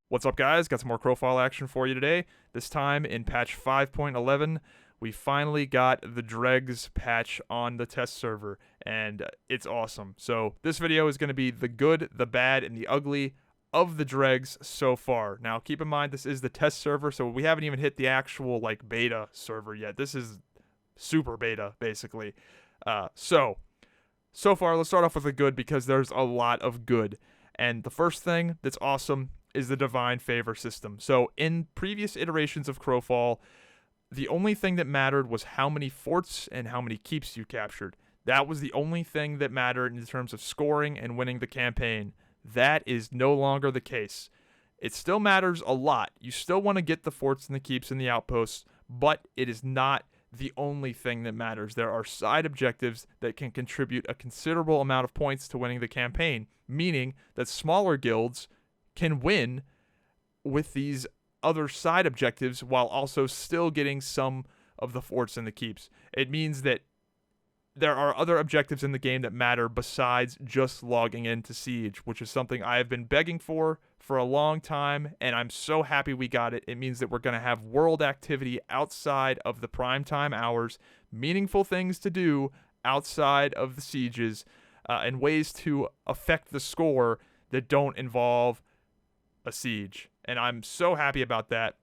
What's up, guys? Got some more Crowfall action for you today. This time in patch 5.11, we finally got the Dregs patch on the test server, and it's awesome. So this video is going to be the good, the bad, and the ugly of the Dregs so far. Now, keep in mind, this is the test server, so we haven't even hit the actual, beta server yet. This is super beta, basically. So far, let's start off with the good, because there's a lot of good. And the first thing that's awesome is the Divine Favor system. So in previous iterations of Crowfall, the only thing that mattered was how many forts and how many keeps you captured. That was the only thing that mattered in terms of scoring and winning the campaign. That is no longer the case. It still matters a lot. You still want to get the forts and the keeps and the outposts, but it is not the only thing that matters. There are side objectives that can contribute a considerable amount of points to winning the campaign, meaning that smaller guilds can win with these other side objectives while also still getting some of the forts and the keeps. It means that there are other objectives in the game that matter besides just logging into Siege, which is something I have been begging for a long time, and I'm so happy we got it. It means that we're going to have world activity outside of the primetime hours, meaningful things to do outside of the sieges, and ways to affect the score that don't involve a siege. And I'm so happy about that.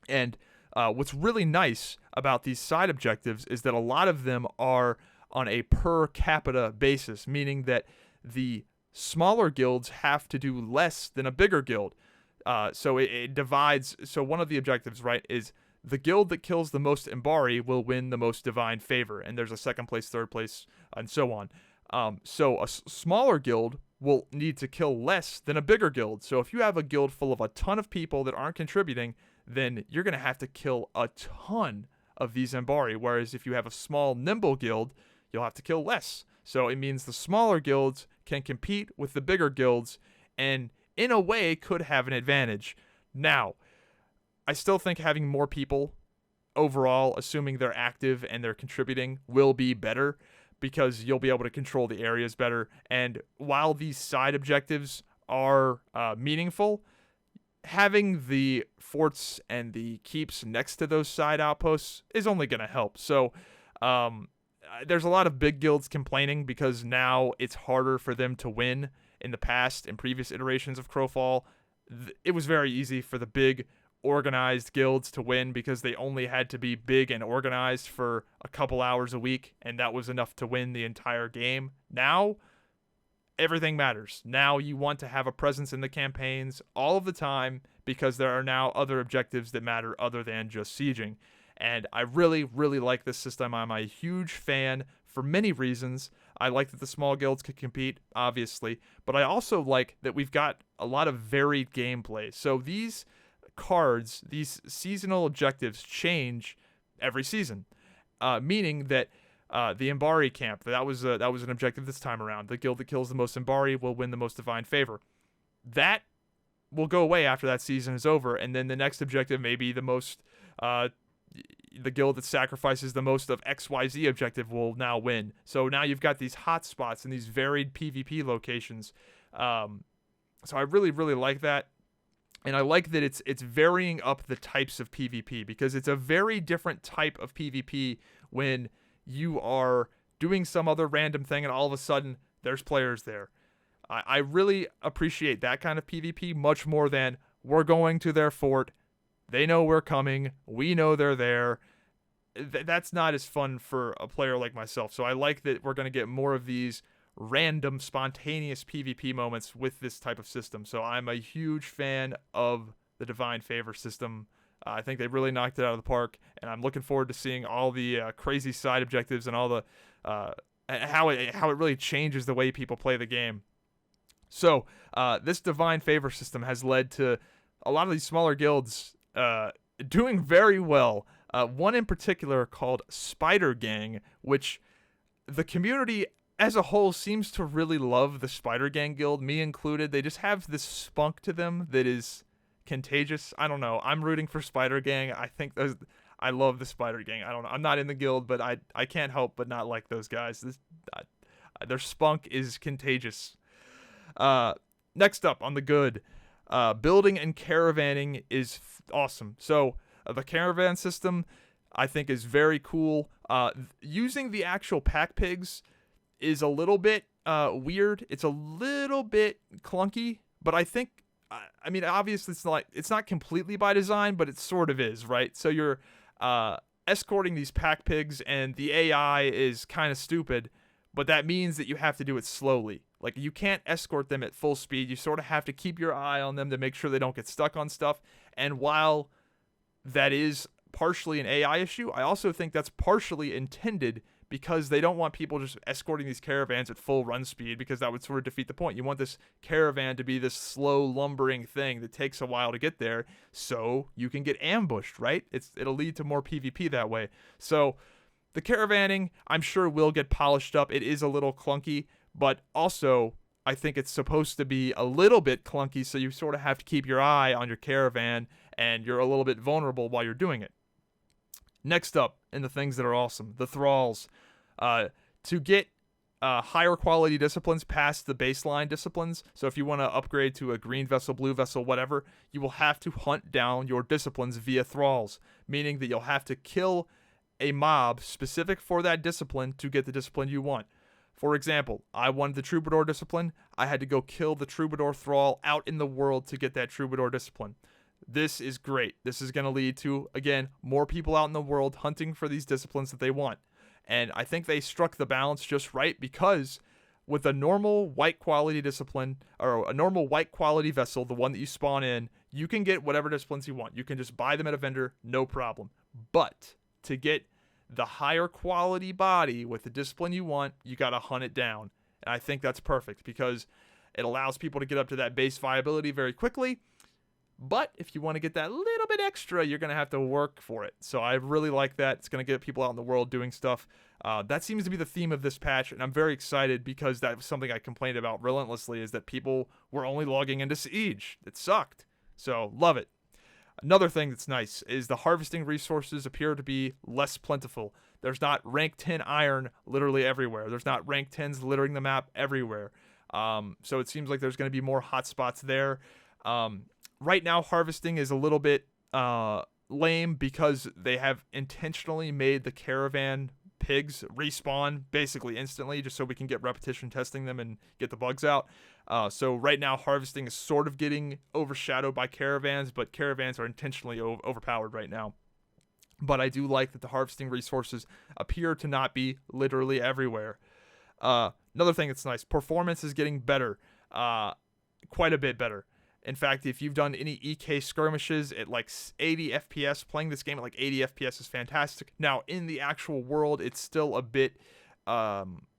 And what's really nice about these side objectives is that a lot of them are on a per capita basis, meaning that the smaller guilds have to do less than a bigger guild. So it divides. So one of the objectives, right, is the guild that kills the most Embari will win the most Divine Favor. And there's a second place, third place, and so on. So a smaller guild will need to kill less than a bigger guild. So if you have a guild full of a ton of people that aren't contributing, then you're going to have to kill a ton of these Embari. Whereas if you have a small, nimble guild, you'll have to kill less. So it means the smaller guilds can compete with the bigger guilds and, in a way, could have an advantage. Now, I still think having more people overall, assuming they're active and they're contributing, will be better, because you'll be able to control the areas better. And while these side objectives are meaningful, having the forts and the keeps next to those side outposts is only going to help. So there's a lot of big guilds complaining because now it's harder for them to win. In the past, in previous iterations of Crowfall, it was very easy for the big organized guilds to win because they only had to be big and organized for a couple hours a week, and that was enough to win the entire game. Now, everything matters. Now you want to have a presence in the campaigns all of the time because there are now other objectives that matter other than just sieging. And I really, really like this system. I'm a huge fan for many reasons. I like that the small guilds can compete, obviously, but I also like that we've got a lot of varied gameplay. So these cards, these seasonal objectives, change every season, meaning that the Embari camp, that was an objective this time around. The guild that kills the most Embari will win the most Divine Favor. That will go away after that season is over, and then the next objective may be the most the guild that sacrifices the most of XYZ objective will now win. So now you've got these hot spots and these varied PvP locations. So I really, really like that. And I like that it's varying up the types of PvP, because it's a very different type of PvP when you are doing some other random thing and all of a sudden there's players there. I really appreciate that kind of PvP much more than we're going to their fort, they know we're coming, we know they're there. That's not as fun for a player like myself. So I like that we're going to get more of these random, spontaneous PvP moments with this type of system. So I'm a huge fan of the Divine Favor system. I think they really knocked it out of the park, and I'm looking forward to seeing all the crazy side objectives and all the how it really changes the way people play the game. So this Divine Favor system has led to a lot of these smaller guilds doing very well. One in particular called Spider Gang, which the community as a whole seems to really love the Spider Gang guild, me included. They just have this spunk to them that is contagious. I don't know. I'm rooting for Spider Gang. I love the Spider Gang. I don't know. I'm not in the guild, but I can't help but not like those guys. Their spunk is contagious. Next up on the good, building and caravanning is awesome. So the caravan system, I think, is very cool. Using the actual pack pigs is a little bit weird. It's a little bit clunky, but I think, I mean, obviously it's not completely by design, but it sort of is, right? So you're escorting these pack pigs, and the AI is kind of stupid, but that means that you have to do it slowly. Like, you can't escort them at full speed. You sort of have to keep your eye on them to make sure they don't get stuck on stuff. And while that is partially an AI issue, I also think that's partially intended because they don't want people just escorting these caravans at full run speed, because that would sort of defeat the point. You want this caravan to be this slow, lumbering thing that takes a while to get there, so you can get ambushed, right? It'll lead to more PvP that way. So the caravanning, I'm sure, will get polished up. It is a little clunky, but also I think it's supposed to be a little bit clunky, so you sort of have to keep your eye on your caravan, and you're a little bit vulnerable while you're doing it. Next up, in the things that are awesome, the thralls. To get higher quality disciplines past the baseline disciplines, so if you want to upgrade to a green vessel, blue vessel, whatever, you will have to hunt down your disciplines via thralls, meaning that you'll have to kill a mob specific for that discipline to get the discipline you want. For example, I wanted the troubadour discipline. I had to go kill the troubadour thrall out in the world to get that troubadour discipline. This is great. This is going to lead to, again, more people out in the world hunting for these disciplines that they want. And I think they struck the balance just right, because with a normal white quality discipline, or a normal white quality vessel, the one that you spawn in, you can get whatever disciplines you want. You can just buy them at a vendor, no problem. But to get the higher quality body with the discipline you want, you got to hunt it down. And I think that's perfect, because it allows people to get up to that base viability very quickly. But if you want to get that little bit extra, you're going to have to work for it. So I really like that. It's going to get people out in the world doing stuff. That seems to be the theme of this patch, and I'm very excited, because that was something I complained about relentlessly, is that people were only logging into Siege. It sucked. So love it. Another thing that's nice is the harvesting resources appear to be less plentiful. There's not rank 10 iron literally everywhere. There's not rank 10s littering the map everywhere. So it seems like there's going to be more hotspots there. Right now, harvesting is a little bit lame, because they have intentionally made the caravan pigs respawn basically instantly, just so we can get repetition testing them and get the bugs out. So right now, harvesting is sort of getting overshadowed by caravans, but caravans are intentionally overpowered right now. But I do like that the harvesting resources appear to not be literally everywhere. Another thing that's nice, performance is getting better, quite a bit better. In fact, if you've done any EK skirmishes at like 80 FPS, playing this game at like 80 FPS is fantastic. Now, in the actual world, it's still a bit clunky.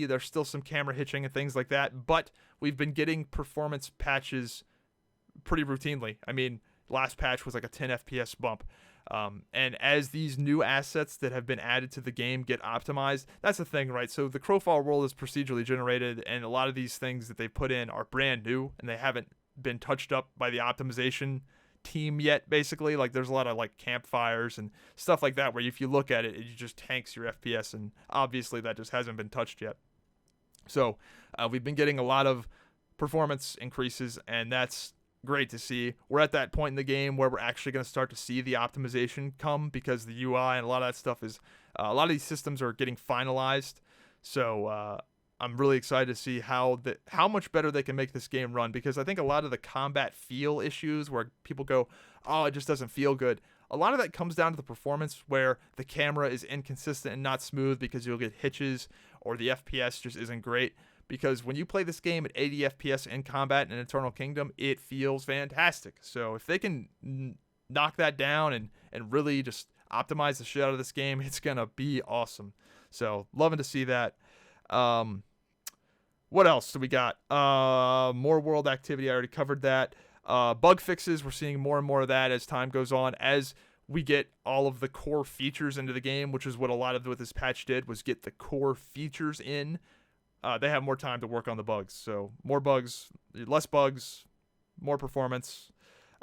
There's still some camera hitching and things like that, but we've been getting performance patches pretty routinely. I mean, last patch was like a 10 FPS bump. And as these new assets that have been added to the game get optimized, that's the thing, right? So the Crowfall world is procedurally generated, and a lot of these things that they put in are brand new, and they haven't been touched up by the optimization team yet, basically. Like, there's a lot of like campfires and stuff like that, where if you look at it, it just tanks your FPS, and obviously that just hasn't been touched yet. So we've been getting a lot of performance increases, and that's great to see. We're at that point in the game where we're actually going to start to see the optimization come, because the UI and a lot of that stuff is, a lot of these systems are getting finalized. So I'm really excited to see how much better they can make this game run, because I think a lot of the combat feel issues where people go, oh, it just doesn't feel good, a lot of that comes down to the performance, where the camera is inconsistent and not smooth because you'll get hitches, or the FPS just isn't great. Because when you play this game at 80 FPS in combat in Eternal Kingdom, it feels fantastic. So if they can knock that down and really just optimize the shit out of this game, it's going to be awesome. So loving to see that. What else do we got? More world activity. I already covered that. Bug fixes. We're seeing more and more of that as time goes on. As we get all of the core features into the game, which is what a lot of what this patch did, was get the core features in. They have more time to work on the bugs. So more bugs, less bugs, more performance.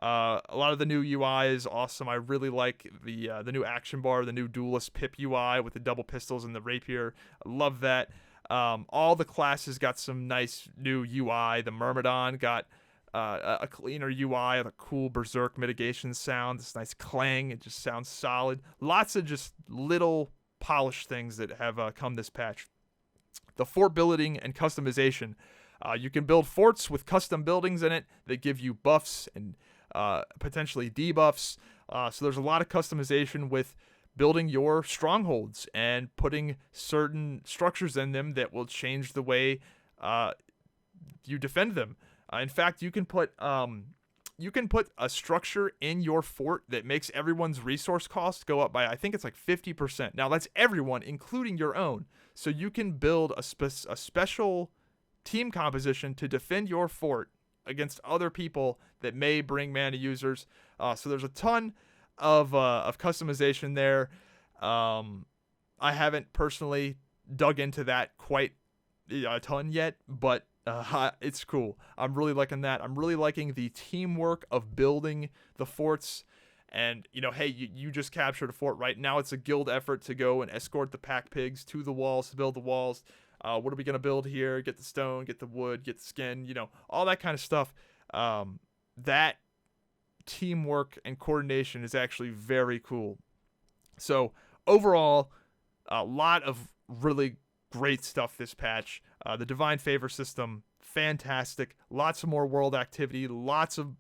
A lot of the new UI is awesome. I really like the new action bar, the new Duelist Pip UI with the double pistols and the rapier. I love that. All the classes got some nice new UI. The Myrmidon got a cleaner UI with a cool berserk mitigation sound. This nice clang. It just sounds solid. Lots of just little polished things that have come this patch. The fort building and customization. You can build forts with custom buildings in it that give you buffs and potentially debuffs. So there's a lot of customization with building your strongholds and putting certain structures in them that will change the way you defend them. In fact, you can put a structure in your fort that makes everyone's resource cost go up by, I think it's like 50%. Now that's everyone, including your own. So you can build a special team composition to defend your fort against other people that may bring mana users. So there's a ton of customization there. I haven't personally dug into that quite a ton yet, but it's cool. I'm really liking that. I'm really liking the teamwork of building the forts. And, hey, you just captured a fort, right? Now it's a guild effort to go and escort the pack pigs to the walls, to build the walls. What are we going to build here? Get the stone, get the wood, get the skin, all that kind of stuff. That teamwork and coordination is actually very cool. So overall, a lot of really great stuff this patch. The Divine Favor system, fantastic. Lots of more world activity. Lots of,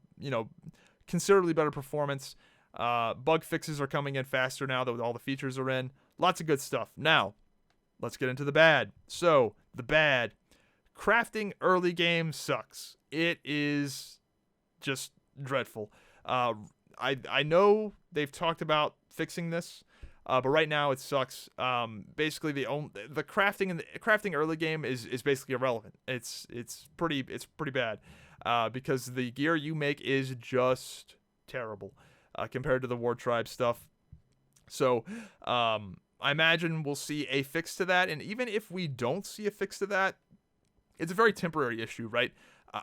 considerably better performance. Bug fixes are coming in faster now that all the features are in. Lots of good stuff. Now, let's get into the bad. So, the bad. Crafting early game sucks. It is just dreadful. I know they've talked about fixing this, but right now it sucks. Basically, the crafting in the crafting early game is basically irrelevant. It's pretty bad, because the gear you make is just terrible compared to the War Tribe stuff. So, I imagine we'll see a fix to that, and even if we don't see a fix to that, it's a very temporary issue, right?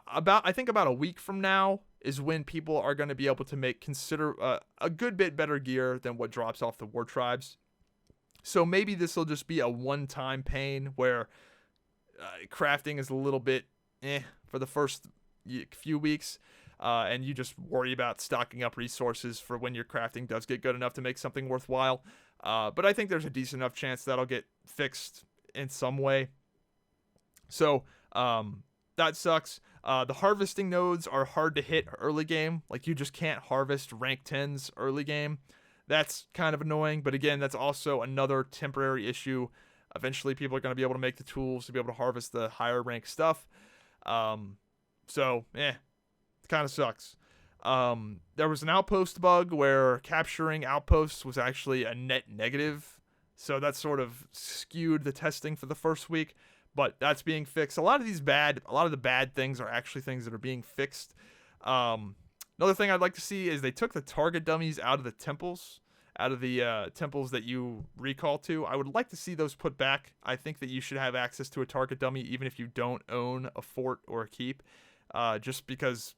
I think about a week from now is when people are going to be able to consider a good bit better gear than what drops off the War Tribes. So maybe this will just be a one-time pain where crafting is a little bit for the first few weeks, and you just worry about stocking up resources for when your crafting does get good enough to make something worthwhile. But I think there's a decent enough chance that'll get fixed in some way. So that sucks. The harvesting nodes are hard to hit early game. Like, you just can't harvest rank 10s early game. That's kind of annoying, but again, that's also another temporary issue. Eventually, people are going to be able to make the tools to be able to harvest the higher rank stuff. It kind of sucks. There was an outpost bug where capturing outposts was actually a net negative, so that sort of skewed the testing for the first week. But that's being fixed. A lot of the bad things are actually things that are being fixed. Another thing I'd like to see is they took the target dummies out of the temples, temples that you recall to. I would like to see those put back. I think that you should have access to a target dummy even if you don't own a fort or a keep. Just because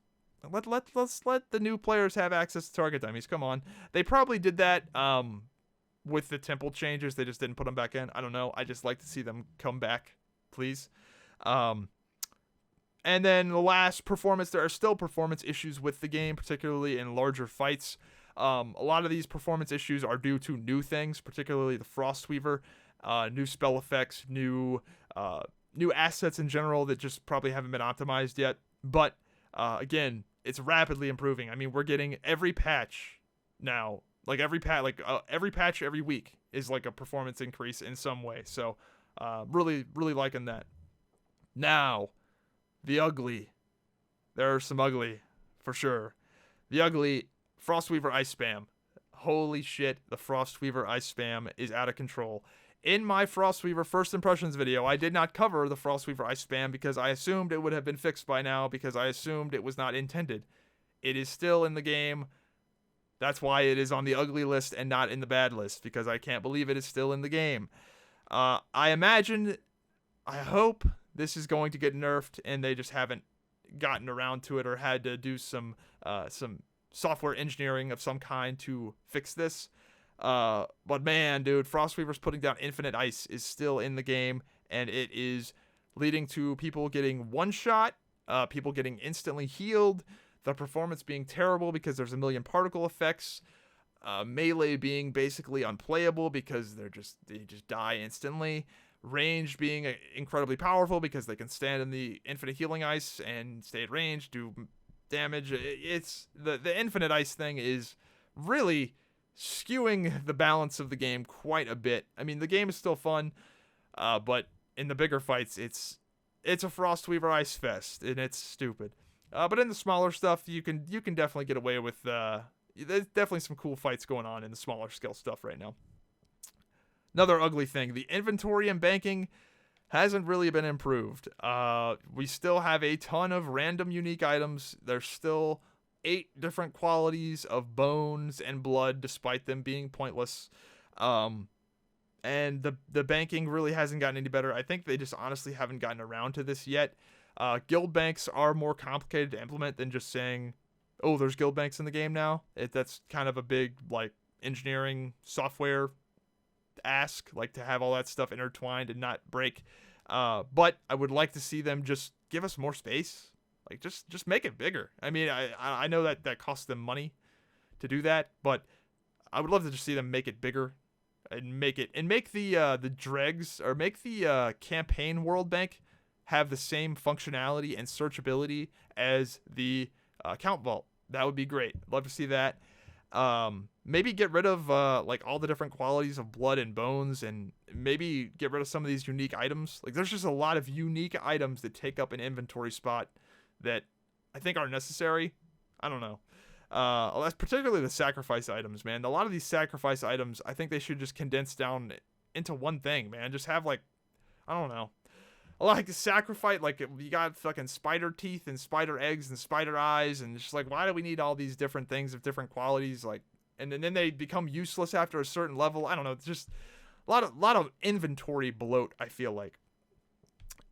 let's let the new players have access to target dummies. Come on. They probably did that with the temple changes. They just didn't put them back in. I don't know. I just like to see them come back, please. And then the last, performance. There are still performance issues with the game, particularly in larger fights. A lot of these performance issues are due to new things, particularly the Frostweaver, new spell effects, new assets in general that just probably haven't been optimized yet. But again, it's rapidly improving. I mean, we're getting every patch now, every patch every week is like a performance increase in some way. So really liking that. Now, the ugly. There are some ugly, for sure. The ugly Frostweaver ice spam. Holy shit, the Frostweaver ice spam is out of control. In my Frostweaver first impressions video, I did not cover the Frostweaver ice spam because I assumed it would have been fixed by now, because I assumed it was not intended. It is still in the game. That's why it is on the ugly list and not in the bad list, because I can't believe it is still in the game. I hope this is going to get nerfed and they just haven't gotten around to it or had to do some software engineering of some kind to fix this. But man, dude, Frostweaver's putting down infinite ice is still in the game, and it is leading to people getting one shot, people getting instantly healed, the performance being terrible because there's a million particle effects, melee being basically unplayable because they just die instantly, range being incredibly powerful because they can stand in the infinite healing ice and stay at range, do damage. It's the infinite ice thing is really skewing the balance of the game quite a bit. I mean, the game is still fun, but in the bigger fights, it's a Frostweaver ice fest, and it's stupid. But in the smaller stuff, you can definitely get away with. There's definitely some cool fights going on in the smaller scale stuff right now. Another ugly thing: the inventory and banking hasn't really been improved. We still have a ton of random unique items. There's still 8 different qualities of bones and blood, despite them being pointless. And the banking really hasn't gotten any better. I think they just honestly haven't gotten around to this yet. Guild banks are more complicated to implement than just saying, oh, there's guild banks in the game now. That's kind of a big, like, engineering software ask, like, to have all that stuff intertwined and not break. But I would like to see them just give us more space. Like, just make it bigger. I mean, I know that costs them money to do that, but I would love to just see them make it bigger and make the dregs, or make the campaign world bank have the same functionality and searchability as the account vault. That would be great. Love to see that. Maybe get rid of like all the different qualities of blood and bones, and maybe get rid of some of these unique items. Like, there's just a lot of unique items that take up an inventory spot that I think are necessary. I don't know. That's particularly the sacrifice items, man. A lot of these sacrifice items, I think they should just condense down into one thing, man. Just have, like, I don't know. Like, sacrifice, like, you got fucking spider teeth and spider eggs and spider eyes, and just like, why do we need all these different things of different qualities? Like, and then they become useless after a certain level. I don't know. It's just a lot of inventory bloat, I feel like.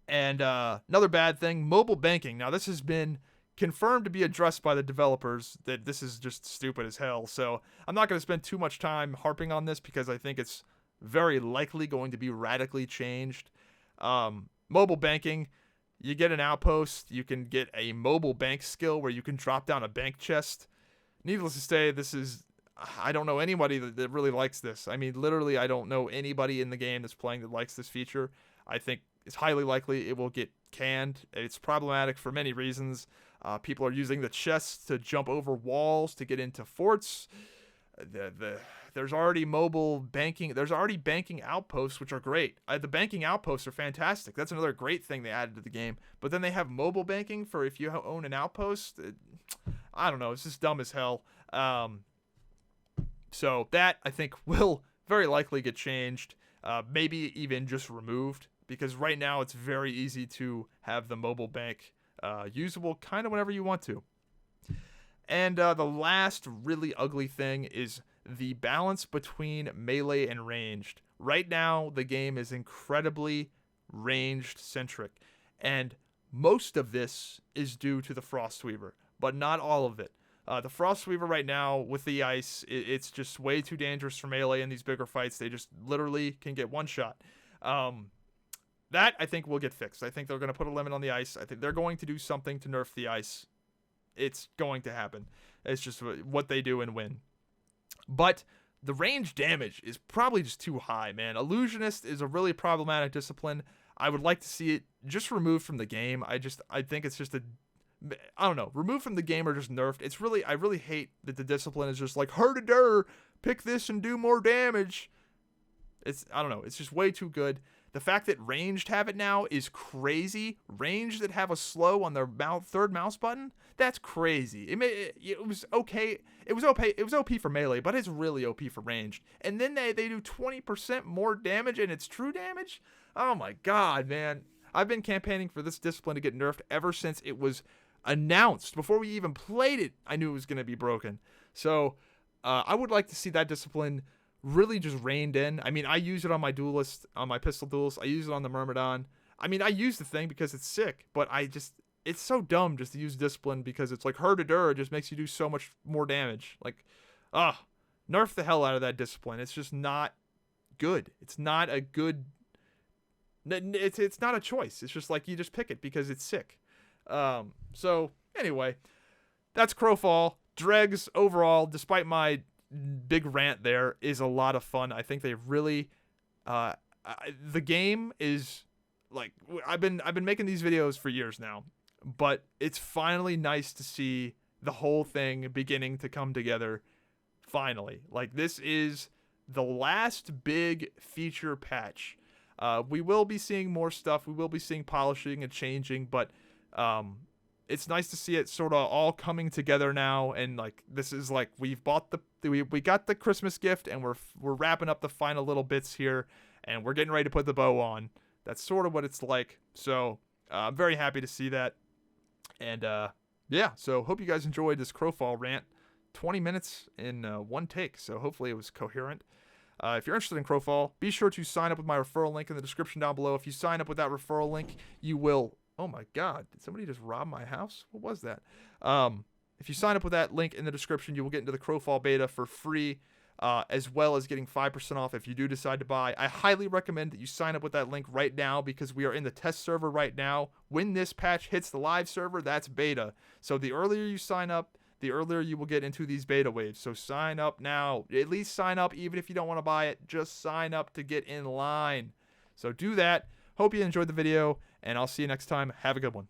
And another bad thing, mobile banking. Now, this has been confirmed to be addressed by the developers, that this is just stupid as hell. So I'm not going to spend too much time harping on this, because I think it's very likely going to be radically changed. Mobile banking, you get an outpost, you can get a mobile bank skill where you can drop down a bank chest. Needless to say, I don't know anybody that really likes this. I mean, literally, I don't know anybody in the game that's playing that likes this feature. I think it's highly likely it will get canned. It's problematic for many reasons. People are using the chests to jump over walls to get into forts. There's already mobile banking. There's already banking outposts, which are great. The banking outposts are fantastic. That's another great thing they added to the game. But then they have mobile banking for if you own an outpost. I don't know. It's just dumb as hell. So that, I think, will very likely get changed. Maybe even just removed. Because right now it's very easy to have the mobile bank usable kind of whenever you want to. And the last really ugly thing is the balance between melee and ranged. Right now, the game is incredibly ranged-centric. And most of this is due to the Frostweaver, but not all of it. The Frostweaver right now, with the ice, it's just way too dangerous for melee in these bigger fights. They just literally can get one shot. That, I think, will get fixed. I think they're going to put a limit on the ice. I think they're going to do something to nerf the ice. It's going to happen. It's just what they do and win. But the range damage is probably just too high, man. Illusionist is a really problematic discipline. I would like to see it just removed from the game. I think it's just I don't know, removed from the game or just nerfed. I really hate that the discipline is just like, harder, pick this and do more damage. I don't know, it's just way too good. The fact that ranged have it now is crazy. Ranged that have a slow on their third mouse button, that's crazy. It was okay. It was OP for melee, but it's really OP for ranged. And then they do 20% more damage, and it's true damage. Oh my god, man! I've been campaigning for this discipline to get nerfed ever since it was announced. Before we even played it, I knew it was going to be broken. So I would like to see that discipline really just reined in. I mean, I use it on my Duelist, on my Pistol Duelist. I use it on the Myrmidon. I mean, I use the thing because it's sick, but I it's so dumb just to use discipline because it's like Herdidur just makes you do so much more damage. Like, nerf the hell out of that discipline. It's just not good. It's not a good. It's not a choice. It's just like you just pick it because it's sick. So anyway, that's Crowfall. Dregs overall, despite my big rant there, is a lot of fun. I think they really, the game is like, I've been making these videos for years now, but it's finally nice to see the whole thing beginning to come together. Finally, like this is the last big feature patch. We will be seeing more stuff. We will be seeing polishing and changing, but it's nice to see it sort of all coming together now. And like this is like we've bought we got the Christmas gift, and we're wrapping up the final little bits here, and we're getting ready to put the bow on. That's sort of what it's like. So I'm very happy to see that. And yeah, so hope you guys enjoyed this Crowfall rant. 20 minutes in one take, so hopefully it was coherent. If you're interested in Crowfall, be sure to sign up with my referral link in the description down below. If you sign up with that referral link, you will... Oh my god, did somebody just rob my house? What was that? If you sign up with that link in the description, you will get into the Crowfall beta for free, as well as getting 5% off if you do decide to buy. I highly recommend that you sign up with that link right now because we are in the test server right now. When this patch hits the live server, that's beta. So the earlier you sign up, the earlier you will get into these beta waves. So sign up now. At least sign up even if you don't want to buy it. Just sign up to get in line. So do that. Hope you enjoyed the video, and I'll see you next time. Have a good one.